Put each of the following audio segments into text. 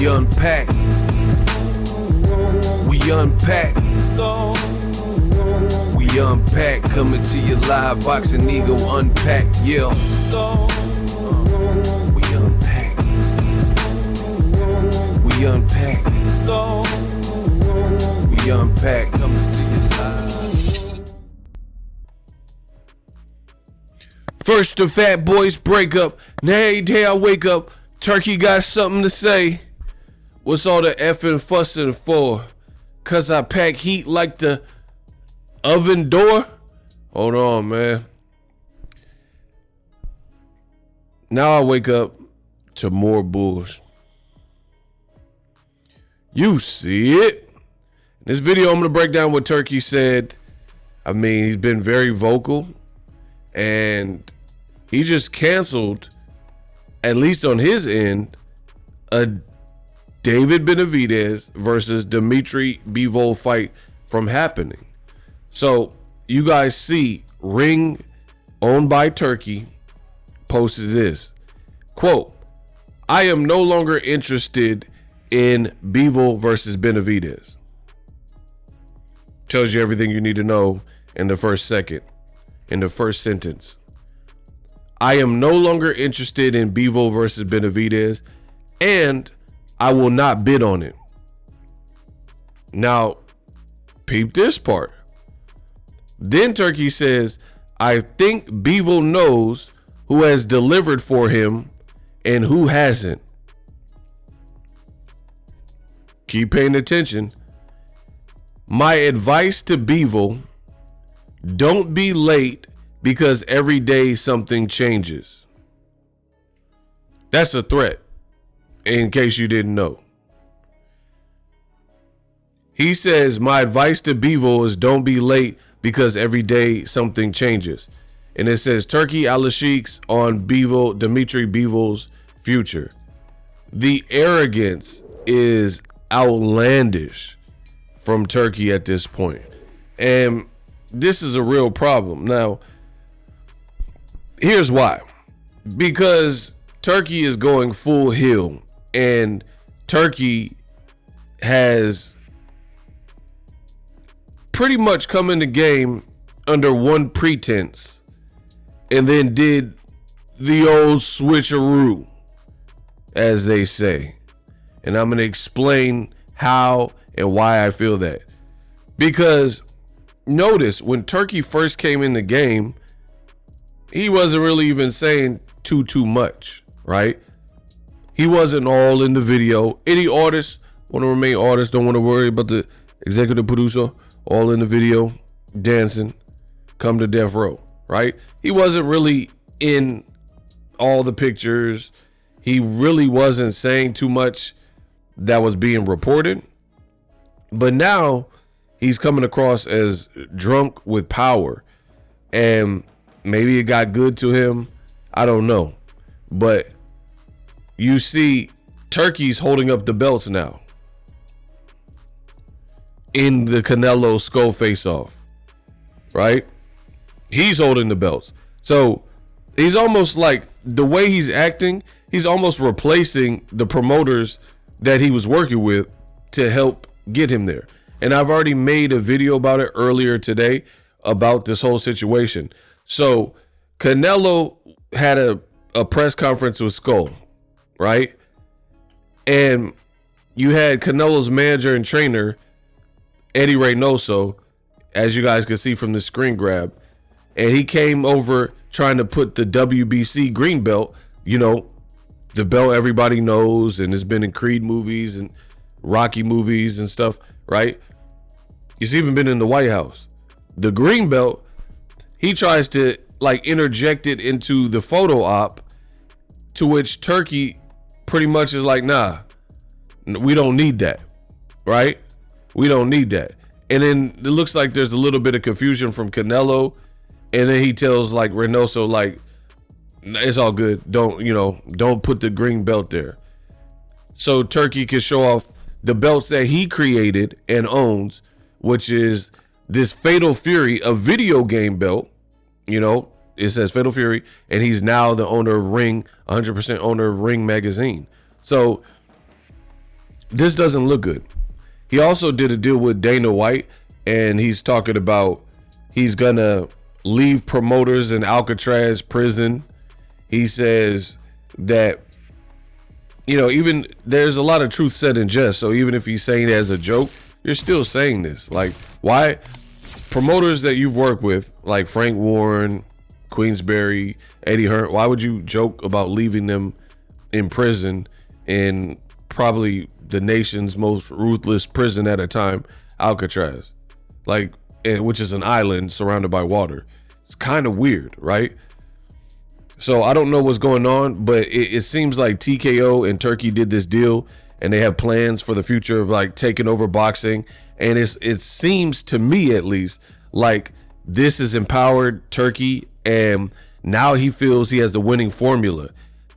We unpack. We unpack. We unpack. Coming to your live boxing ego unpack. Yeah. We unpack. We unpack. We unpack. Coming to your live. First the Fat Boys break up. Now every day I wake up, Turkey got something to say. What's all the effing fussing for? Cause I pack heat like the oven door? Hold on, man. Now I wake up to more bulls. You see it. In this video, I'm going to break down what Turkey said. I mean, he's been very vocal. And he just canceled, at least on his end, a David Benavidez versus Dmitry Bivol fight from happening. So you guys see Ring, owned by Turkey, posted this quote, "I am no longer interested in Bivol versus Benavidez." Tells you everything you need to know in the first sentence. I am no longer interested in Bivol versus Benavidez, and I will not bid on it. Now, peep this part. Then Turkey says, I think Bivol knows who has delivered for him and who hasn't. Keep paying attention. My advice to Bivol, don't be late because every day something changes. That's a threat, in case you didn't know. He says, my advice to Bivol is don't be late because every day something changes. And it says Turkey alalshikhs on Bivol, Dmitry Bivol's future. The arrogance is outlandish from Turkey at this point. And this is a real problem. Now, here's why. Because Turkey is going full heel, and Turkey has pretty much come in the game under one pretense and then did the old switcheroo, as they say. And I'm going to explain how and why I feel that. Because notice when Turkey first came in the game, he wasn't really even saying too much, right? He wasn't all in the video. Any artists want to remain artists, don't want to worry about the executive producer, all in the video, dancing, come to death row, right? He wasn't really in all the pictures. He really wasn't saying too much that was being reported. But now he's coming across as drunk with power. And maybe it got good to him. I don't know. But you see Turkey's holding up the belts now in the Canelo Skull face-off, right? He's holding the belts. So he's almost like, the way he's acting, he's almost replacing the promoters that he was working with to help get him there. And I've already made a video about it earlier today about this whole situation. So Canelo had a press conference with Skull, right? And you had Canelo's manager and trainer, Eddie Reynoso, as you guys can see from the screen grab. And he came over trying to put the WBC green belt, you know, the belt everybody knows and has been in Creed movies and Rocky movies and stuff, right? He's even been in the White House. The green belt, he tries to like interject it into the photo op, to which Turkey pretty much is like, nah, we don't need that, right? We don't need that. And then it looks like there's a little bit of confusion from Canelo. And then he tells like Reynoso, like, it's all good. Don't put the green belt there. So Turkey can show off the belts that he created and owns, which is this Fatal Fury, a video game belt. You know, it says Fatal Fury, and he's now the owner of Ring, 100% owner of Ring magazine. So this doesn't look good. He also did a deal with Dana White, and he's talking about he's gonna leave promoters in Alcatraz prison. He says that, even there's a lot of truth said in jest. So even if he's saying it as a joke, you're still saying this. Like, why promoters that you've worked with, like Frank Warren, Queensberry, Eddie Hearn, why would you joke about leaving them in prison in probably the nation's most ruthless prison at a time, Alcatraz, which is an island surrounded by water? It's kind of weird, right? So I don't know what's going on, but it seems like TKO and Turkey did this deal, and they have plans for the future of taking over boxing. And it seems to me, at least, like this has empowered Turkey, and now he feels he has the winning formula.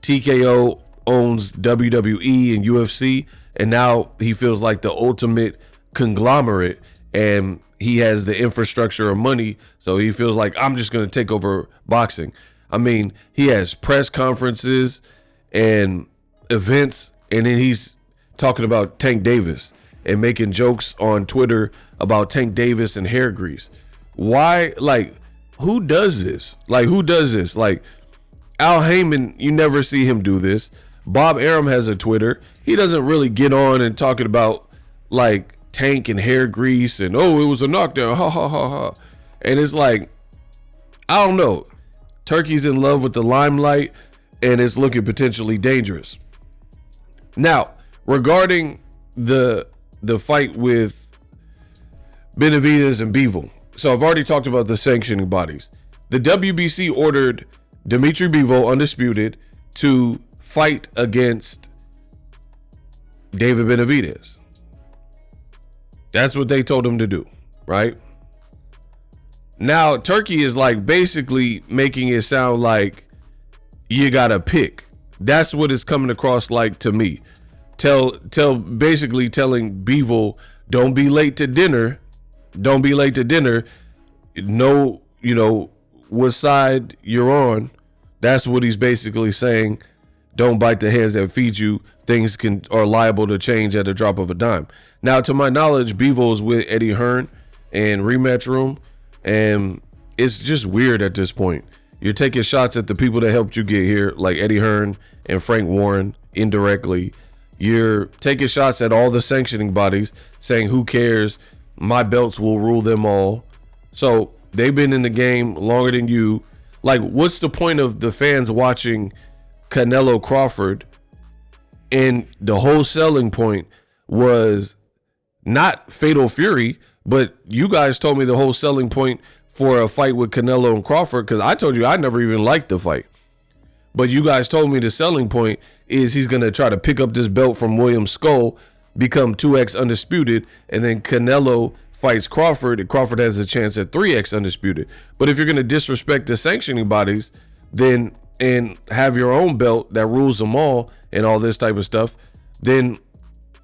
TKO owns WWE and UFC, and now he feels like the ultimate conglomerate, and he has the infrastructure of money, so he feels like, I'm just going to take over boxing. I mean, he has press conferences and events, and then he's talking about Tank Davis and making jokes on Twitter about Tank Davis and hair grease. Why? Who does this? Who does this? Al Heyman, you never see him do this. Bob Arum has a Twitter. He doesn't really get on and talking about Tank and hair grease and, oh, it was a knockdown, ha ha ha ha. And it's I don't know. Turkey's in love with the limelight, and it's looking potentially dangerous. Now, regarding the fight with Benavidez and Bivol. So I've already talked about the sanctioning bodies. The WBC ordered Dmitry Bivol, undisputed, to fight against David Benavidez. That's what they told him to do, right? Now, Turkey is basically making it sound like you gotta pick. That's what it's coming across like to me. Basically telling Bivol, don't be late to dinner. Don't be late to dinner. Know, what side you're on. That's what he's basically saying. Don't bite the hands that feed you. Things are liable to change at the drop of a dime. Now, to my knowledge, Bivol is with Eddie Hearn and Rematch Room, and it's just weird at this point. You're taking shots at the people that helped you get here, like Eddie Hearn and Frank Warren, indirectly. You're taking shots at all the sanctioning bodies, saying, who cares? My belts will rule them all. So they've been in the game longer than you. What's the point of the fans watching Canelo Crawford? And the whole selling point was not Fatal Fury, but you guys told me the whole selling point for a fight with Canelo and Crawford, because I told you I never even liked the fight. But you guys told me the selling point is he's going to try to pick up this belt from William Skull, become 2X undisputed, and then Canelo fights Crawford, and Crawford has a chance at 3X undisputed. But if you're going to disrespect the sanctioning bodies, then and have your own belt that rules them all and all this type of stuff, then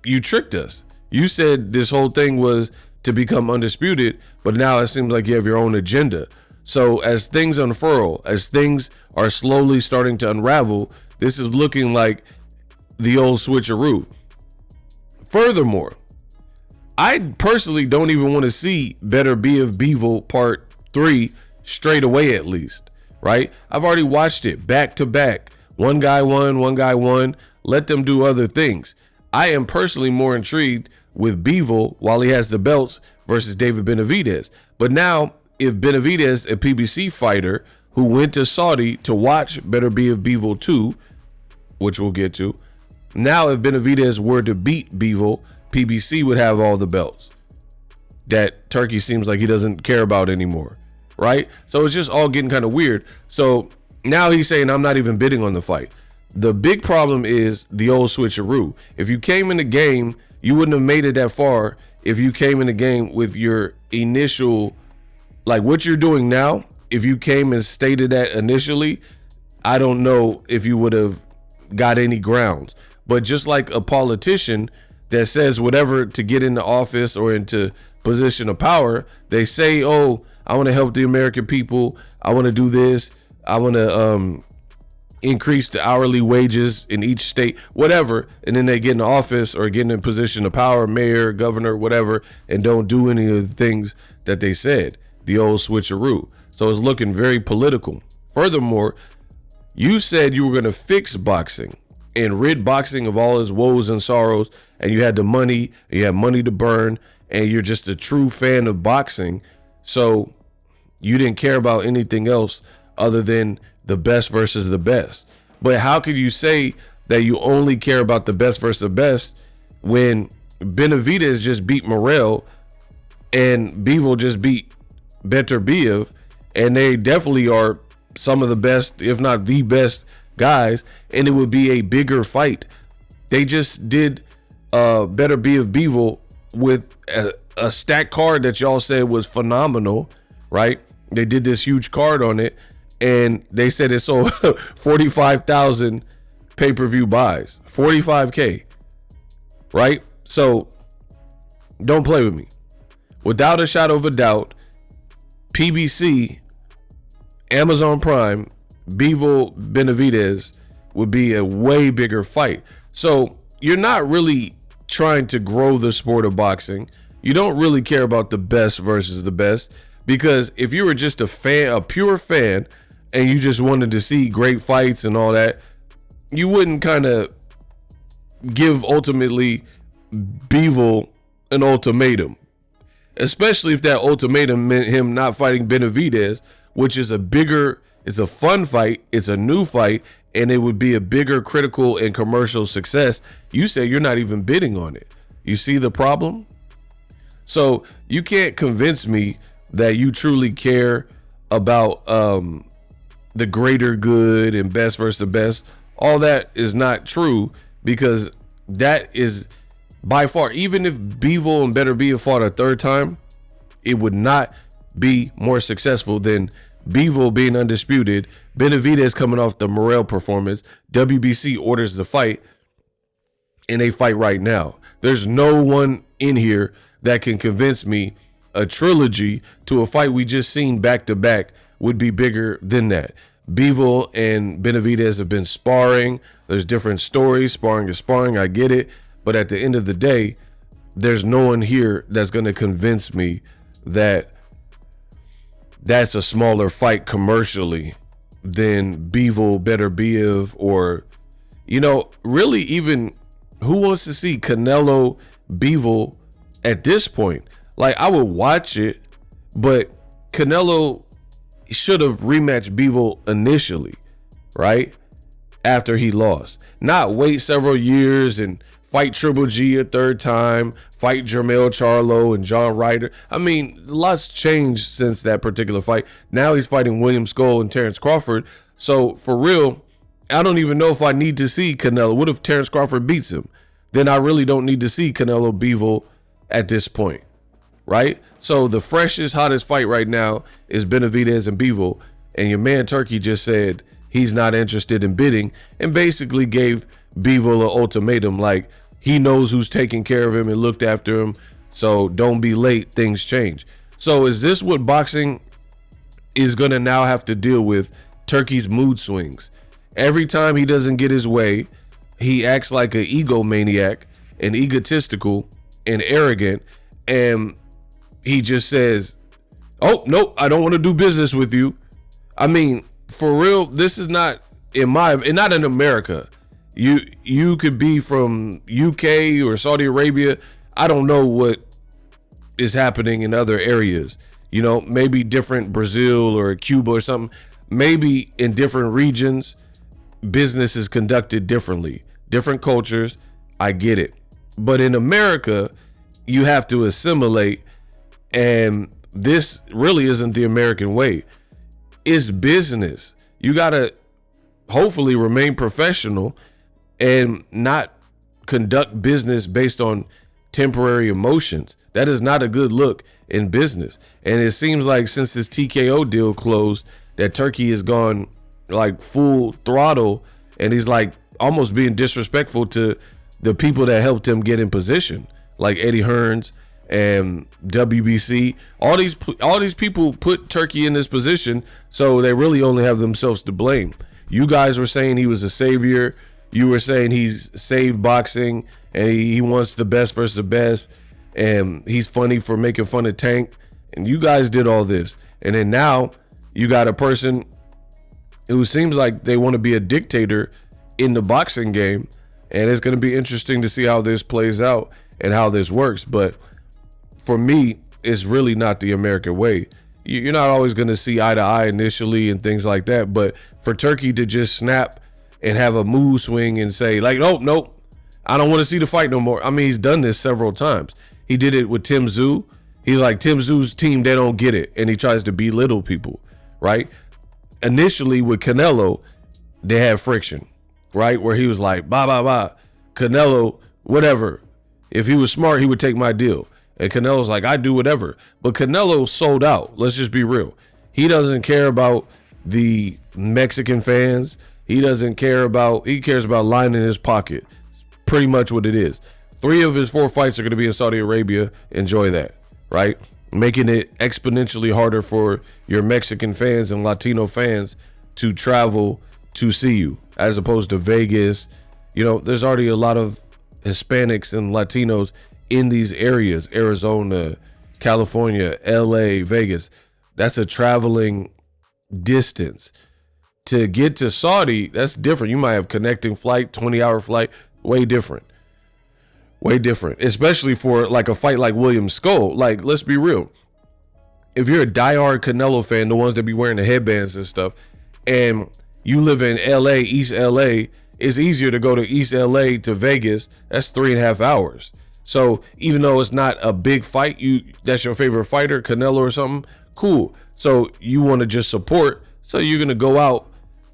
you tricked us. You said this whole thing was to become undisputed, but now it seems like you have your own agenda. So as things unfurl, as things are slowly starting to unravel, this is looking like the old switcheroo. Furthermore, I personally don't even want to see Better Be of Bivol Part 3 straight away, at least, right? I've already watched it back to back. One guy won. Let them do other things. I am personally more intrigued with Bivol while he has the belts versus David Benavidez. But now, if Benavidez, a PBC fighter who went to Saudi to watch Better Be of Bivol 2, which we'll get to, now if Benavidez were to beat Bivol, PBC would have all the belts that Turkey seems like he doesn't care about anymore, right? So it's just all getting kind of weird. So now he's saying, I'm not even bidding on the fight. The big problem is the old switcheroo. If you came in the game, you wouldn't have made it that far if you came in the game with your initial, like what you're doing now. If you came and stated that initially, I don't know if you would have got any grounds. But just like a politician that says whatever to get into office or into position of power, they say, oh, I want to help the American people. I want to do this. I want to increase the hourly wages in each state, whatever, and then they get in office or get in a position of power, mayor, governor, whatever, and don't do any of the things that they said, the old switcheroo. So it's looking very political. Furthermore, you said you were going to fix boxing and rid boxing of all its woes and sorrows, and you had the money, you had money to burn, and you're just a true fan of boxing. So you didn't care about anything else other than the best versus the best. But how could you say that you only care about the best versus the best when Benavidez just beat Morrell and Bivol just beat Beterbiev, and they definitely are some of the best, if not the best guys, and it would be a bigger fight. They just did Beterbiev Bivol with a stacked card that y'all said was phenomenal, right? They did this huge card on it, and they said it sold 45,000 pay-per-view buys, 45K, right? So don't play with me. Without a shadow of a doubt, PBC, Amazon Prime, Bivol Benavidez would be a way bigger fight. So you're not really trying to grow the sport of boxing. You don't really care about the best versus the best, because if you were just a fan, a pure fan, and you just wanted to see great fights and all that, you wouldn't kind of give ultimately Bivol an ultimatum, especially if that ultimatum meant him not fighting Benavidez, which is it's a fun fight, it's a new fight, and it would be a bigger critical and commercial success. You say you're not even bidding on it. You see the problem? So you can't convince me that you truly care about the greater good and best versus the best. All that is not true, because that is by far, even if Bivol and Beterbiev fought a third time, it would not be more successful than Bivol being undisputed, Benavidez coming off the Morrell performance, WBC orders the fight, and they fight right now. There's no one in here that can convince me a trilogy to a fight we just seen back to back would be bigger than that. Bivol and Benavidez have been sparring. There's different stories. Sparring is sparring. I get it. But at the end of the day, there's no one here that's going to convince me that that's a smaller fight commercially than Bivol Beterbiev, or, you know, really even who wants to see Canelo Bivol at this point? Like, I would watch it, but Canelo should have rematched Bivol initially, right? After he lost. Not wait several years and fight Triple G a third time, fight Jermell Charlo and John Ryder. I mean, lots changed since that particular fight. Now he's fighting William Skull and Terrence Crawford. So for real, I don't even know if I need to see Canelo. What if Terrence Crawford beats him? Then I really don't need to see Canelo Bivol at this point, right? So the freshest, hottest fight right now is Benavidez and Bivol. And your man Turki just said he's not interested in bidding and basically gave Bivol an ultimatum, like he knows who's taking care of him and looked after him, so don't be late, things change. So is this what boxing is going to now have to deal with? Turki's mood swings. Every time he doesn't get his way, he acts like an egomaniac and egotistical and arrogant, and he just says, oh, nope, I don't want to do business with you. I mean, for real, this is not not in America. You could be from UK or Saudi Arabia. I don't know what is happening in other areas. You know, maybe different Brazil or Cuba or something. Maybe in different regions, business is conducted differently. Different cultures, I get it. But in America, you have to assimilate, and this really isn't the American way. It's business. You got to hopefully remain professional and not conduct business based on temporary emotions. That is not a good look in business. And it seems like since this TKO deal closed, that Turki has gone like full throttle, and he's like almost being disrespectful to the people that helped him get in position, like Eddie Hearns and WBC. All these people put Turki in this position, so they really only have themselves to blame. You guys were saying he was a savior. You were saying he's saved boxing and he wants the best versus the best. And he's funny for making fun of Tank. And you guys did all this. And then now you got a person who seems like they want to be a dictator in the boxing game. And it's going to be interesting to see how this plays out and how this works. But for me, it's really not the American way. You're not always going to see eye to eye initially and things like that. But for Turki to just snap and have a mood swing and say, like, nope, I don't want to see the fight no more. I mean, he's done this several times. He did it with Tim Tszyu. He's like, Tim Tszyu's team, they don't get it. And he tries to belittle people, right? Initially with Canelo, they had friction, right? Where he was like, blah. Canelo, whatever. If he was smart, he would take my deal. And Canelo's like, I do whatever. But Canelo sold out. Let's just be real. He doesn't care about the Mexican fans. He cares about lining his pocket. Pretty much what it is. 3 of his 4 fights are going to be in Saudi Arabia. Enjoy that, right? Making it exponentially harder for your Mexican fans and Latino fans to travel to see you, as opposed to Vegas. You know, there's already a lot of Hispanics and Latinos in these areas, Arizona, California, LA, Vegas. That's a traveling distance. To get to Saudi, that's different. You might have connecting flight, 20-hour flight, way different. Way different, especially for like a fight like William Skull. Like, let's be real. If you're a diehard Canelo fan, the ones that be wearing the headbands and stuff, and you live in LA, East LA, it's easier to go to East LA to Vegas. That's 3.5 hours. So even though it's not a big fight, that's your favorite fighter, Canelo or something, cool. So you want to just support. So you're gonna go out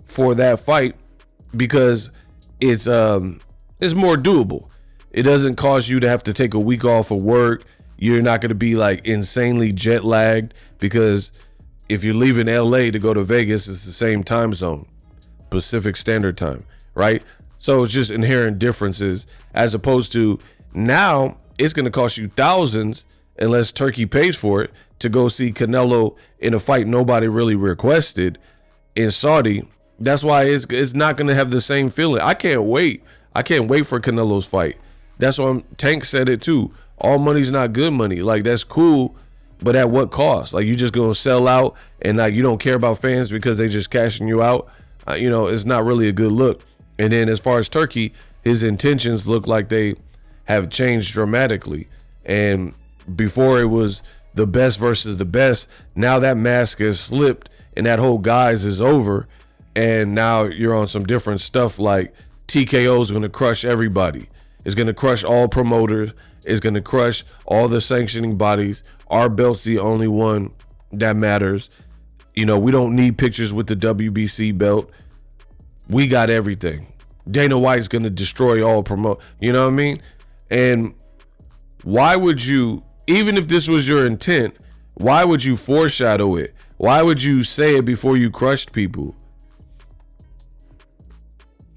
for that fight because it's more doable. It doesn't cause you to have to take a week off of work. You're not gonna be like insanely jet lagged, because if you're leaving LA to go to Vegas, it's the same time zone, Pacific Standard Time, right? So it's just inherent differences, as opposed to now it's going to cost you thousands, unless Turki pays for it, to go see Canelo in a fight nobody really requested in Saudi. That's why it's not going to have the same feeling. I can't wait. I can't wait for Canelo's fight. That's why Tank said it too. All money's not good money. Like, that's cool, but at what cost? Like, you just going to sell out and like you don't care about fans because they just cashing you out. You know, it's not really a good look. And then as far as Turki, his intentions look like they have changed dramatically. And before it was the best versus the best, now that mask has slipped and that whole guise is over. And now you're on some different stuff, like TKO is going to crush everybody. It's going to crush all promoters. It's going to crush all the sanctioning bodies. Our belt's the only one that matters. You know, we don't need pictures with the WBC belt. We got everything. Dana White's going to destroy all you know what I mean? And why would you, even if this was your intent, why would you foreshadow it? Why would you say it before you crushed people?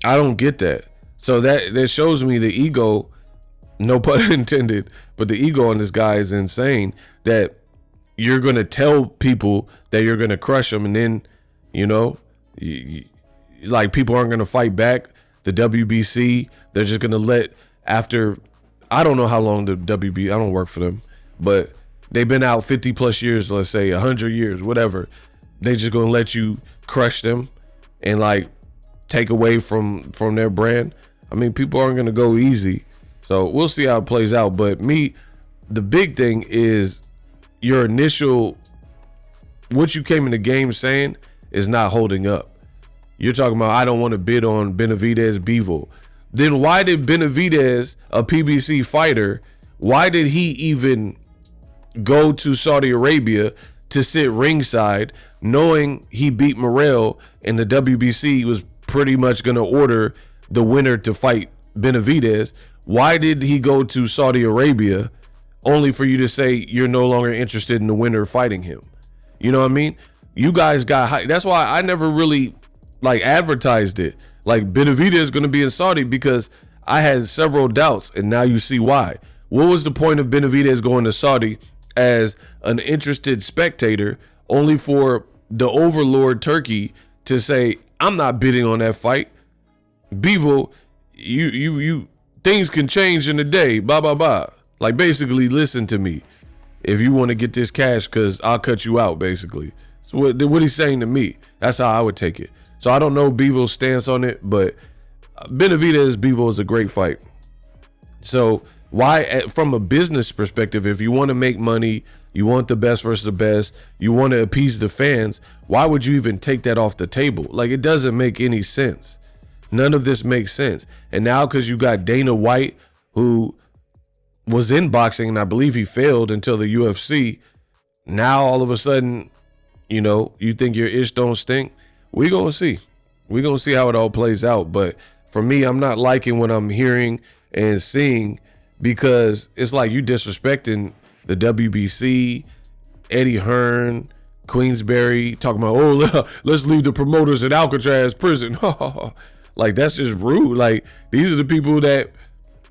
I don't get that. So that shows me the ego, no pun intended, but the ego on this guy is insane, that you're going to tell people that you're going to crush them, and then, you know, like, people aren't going to fight back. The WBC, they're just going to let, after, I don't know how long the WBC, I don't work for them, but they've been out 50 plus years, let's say 100 years, whatever. They just going to let you crush them and like take away from their brand. I mean, people aren't going to go easy. So we'll see how it plays out. But the big thing is your initial, what you came in the game saying is not holding up. You're talking about, I don't want to bid on Benavidez, Bivol. Then why did Benavidez, a PBC fighter, why did he even go to Saudi Arabia to sit ringside, knowing he beat Morrell and the WBC was pretty much going to order the winner to fight Benavidez? Why did he go to Saudi Arabia only for you to say you're no longer interested in the winner fighting him? You know what I mean? You guys got high. That's why I never really like advertised it. Like, Benavidez is going to be in Saudi, because I had several doubts, and now you see why. What was the point of Benavidez going to Saudi as an interested spectator, only for the overlord Turki to say, I'm not bidding on that fight. Bivol, you things can change in a day, blah, blah, blah. Like, basically, listen to me if you want to get this cash, because I'll cut you out, basically. So what he's saying to me, that's how I would take it. So I don't know Bivol's stance on it, but Benavidez Bivol is a great fight. So why, from a business perspective, if you want to make money, you want the best versus the best, you want to appease the fans, why would you even take that off the table? Like, it doesn't make any sense. None of this makes sense. And now, because you got Dana White, who was in boxing, and I believe he failed until the UFC, now all of a sudden, you know, you think your ish don't stink? We're going to see. We're going to see how it all plays out. But for me, I'm not liking what I'm hearing and seeing, because it's like you disrespecting the WBC, Eddie Hearn, Queensberry, talking about, oh, let's leave the promoters at Alcatraz prison. Like, that's just rude. Like, these are the people that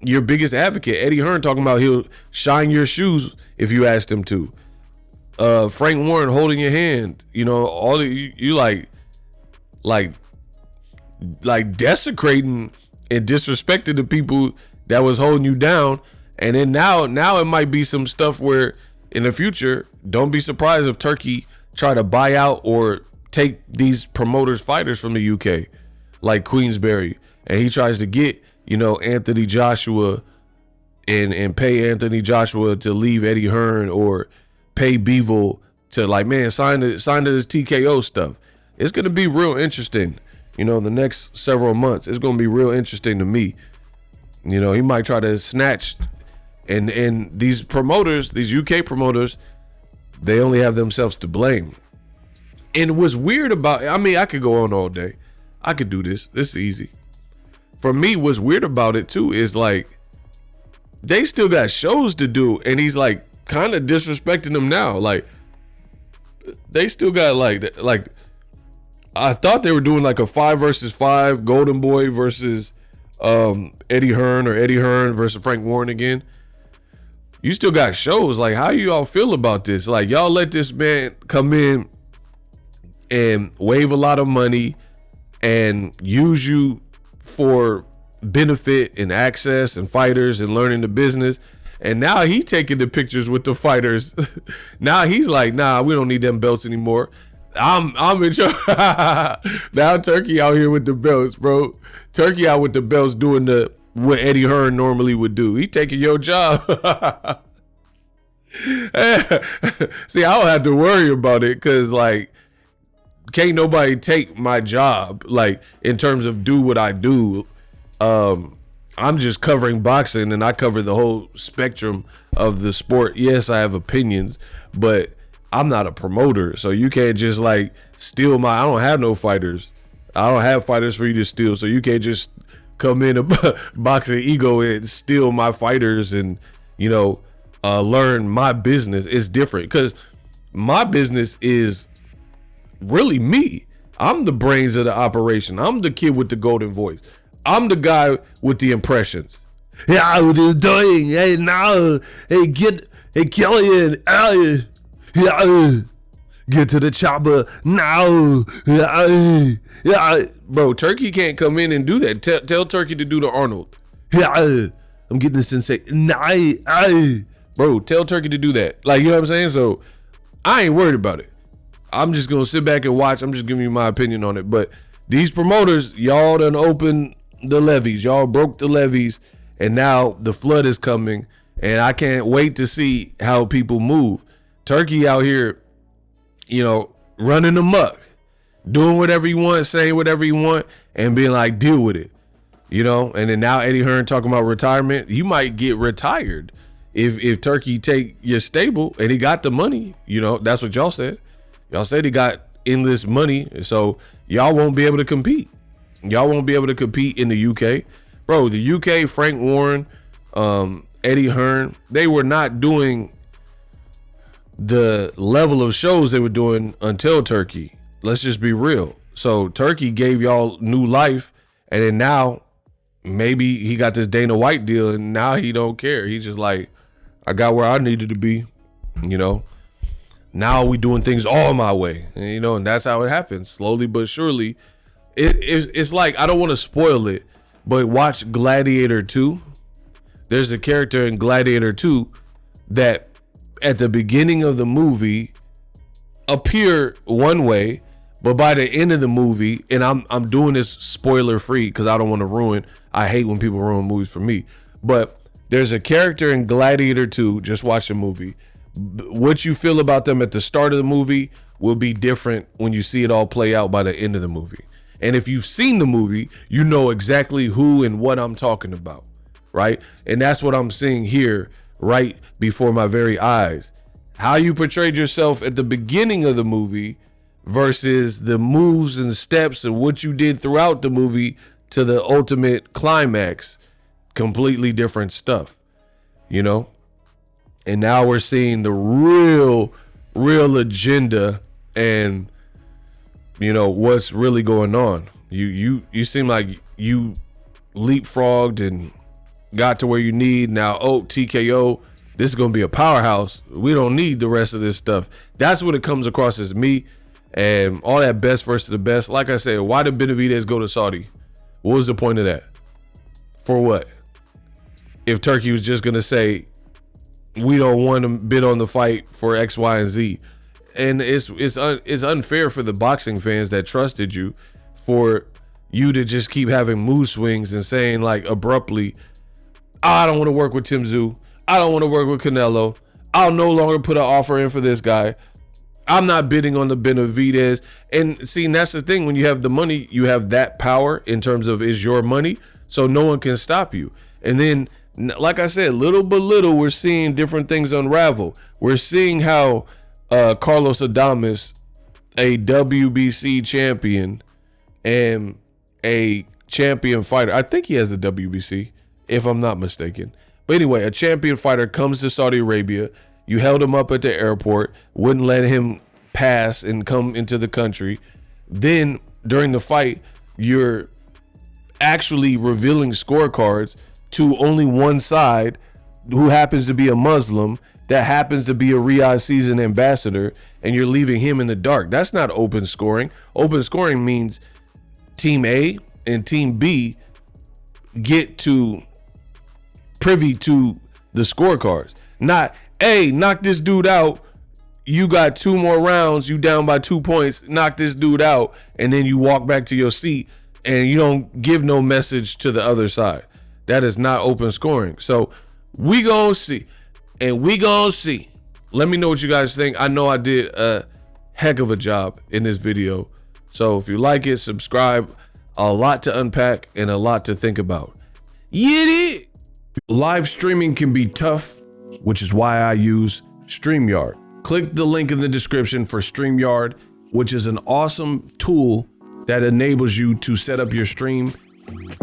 your biggest advocate. Eddie Hearn talking about he'll shine your shoes if you asked him to. Frank Warren holding your hand. You know, all the, you like desecrating and disrespecting the people that was holding you down. And then now it might be some stuff where in the future, don't be surprised if Turkey try to buy out or take these promoters fighters from the UK, like Queensberry, and he tries to get, you know, Anthony Joshua and pay Anthony Joshua to leave Eddie Hearn, or pay Bivol to, like, man, sign to this TKO stuff. It's going to be real interesting, you know, the next several months. It's going to be real interesting to me. You know, he might try to snatch, and these promoters, these UK promoters, they only have themselves to blame. And what's weird about, I mean, I could go on all day. I could do this. This is easy. For me, what's weird about it too is, like, they still got shows to do, and he's like kind of disrespecting them now. Like, they still got like I thought they were doing like a 5 versus 5 Golden Boy versus Eddie Hearn, or Eddie Hearn versus Frank Warren again. You still got shows. Like, how you all feel about this? Like, y'all let this man come in and wave a lot of money and use you for benefit and access and fighters and learning the business, and now he taking the pictures with the fighters. Now he's like, nah, we don't need them belts anymore. I'm in charge. Now Turkey out here with the belts, bro. Turkey out with the belts doing what Eddie Hearn normally would do. He taking your job. See, I don't have to worry about it, because, like, can't nobody take my job, like, in terms of do what I do. I'm just covering boxing, and I cover the whole spectrum of the sport. Yes, I have opinions, but I'm not a promoter, so you can't just, like, steal I don't have no fighters. I don't have fighters for you to steal, so you can't just come in a boxing ego and steal my fighters and, you know, learn my business. It's different, because my business is really me. I'm the brains of the operation. I'm the kid with the golden voice. I'm the guy with the impressions. Yeah, what are you doing? Hey, now, hey, Killian, get to the chopper now. Bro, Turkey can't come in and do that. Tell Turkey to do the Arnold. I'm getting the sensation. Bro, tell Turkey to do that. Like, you know what I'm saying? So I ain't worried about it. I'm just going to sit back and watch. I'm just giving you my opinion on it. But these promoters, y'all done opened the levees. Y'all broke the levees, and now the flood is coming, and I can't wait to see how people move. Turkey out here, you know, running amok, doing whatever you want, saying whatever you want, and being like, deal with it, you know. And then now Eddie Hearn talking about retirement. You might get retired if Turkey take your stable, and he got the money. You know, that's what y'all said. Y'all said he got endless money, so y'all won't be able to compete. Y'all won't be able to compete in the UK. Bro, the UK, Frank Warren, Eddie Hearn, they were not doing the level of shows they were doing until Turkey. Let's just be real. So Turkey gave y'all new life, and then now maybe he got this Dana White deal, and now he don't care. He's just like, I got where I needed to be, you know. Now we doing things all my way, and, you know, and that's how it happens, slowly but surely. it's like, I don't want to spoil it, but watch Gladiator 2. There's a character in Gladiator 2 that at the beginning of the movie appear one way, but by the end of the movie, and I'm doing this spoiler free because I don't want to ruin. I hate when people ruin movies for me. But there's a character in Gladiator 2. Just watch the movie. What you feel about them at the start of the movie will be different when you see it all play out by the end of the movie. And if you've seen the movie, you know exactly who and what I'm talking about, right? And that's what I'm seeing here right before my very eyes. How you portrayed yourself at the beginning of the movie versus the moves and steps and what you did throughout the movie to the ultimate climax. Completely different stuff, you know? And now we're seeing the real agenda and, you know, what's really going on. You seem like you leapfrogged and got to where you need. Now, TKO, this is going to be a powerhouse. We don't need the rest of this stuff. That's what it comes across as me. And all that best versus the best. Like I said, why did Benavidez go to Saudi? What was the point of that? For what? If Turkey was just going to say, we don't want to bid on the fight for X, Y, and Z. And it's unfair for the boxing fans that trusted you for you to just keep having mood swings and saying like abruptly, I don't want to work with Tim Tszyu. I don't want to work with Canelo. I'll no longer put an offer in for this guy. I'm not bidding on the Benavidez. And see, and that's the thing. When you have the money, you have that power in terms of it's your money. So no one can stop you. And then, like I said, little by little, we're seeing different things unravel. We're seeing how Carlos Adames, a WBC champion and a champion fighter. I think he has a WBC, if I'm not mistaken. But anyway, a champion fighter comes to Saudi Arabia. You held him up at the airport, wouldn't let him pass and come into the country. Then during the fight, you're actually revealing scorecards to only one side, who happens to be a Muslim, that happens to be a Riyadh season ambassador, and you're leaving him in the dark. That's not open scoring. Open scoring means Team A and Team B get to privy to the scorecards. Not, hey, knock this dude out. You got 2 more rounds. You down by 2 points. Knock this dude out. And then you walk back to your seat and you don't give no message to the other side. That is not open scoring. So we gonna see. And we gonna see. Let me know what you guys think. I know I did a heck of a job in this video. So if you like it, subscribe. A lot to unpack and a lot to think about. Yeah. Live streaming can be tough, which is why I use StreamYard. Click the link in the description for StreamYard, which is an awesome tool that enables you to set up your stream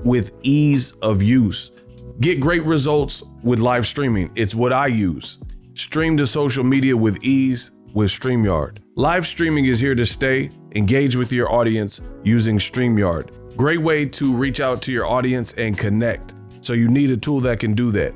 with ease of use. Get great results with live streaming. It's what I use. Stream to social media with ease with StreamYard. Live streaming is here to stay. Engage with your audience using StreamYard. Great way to reach out to your audience and connect. So you need a tool that can do that.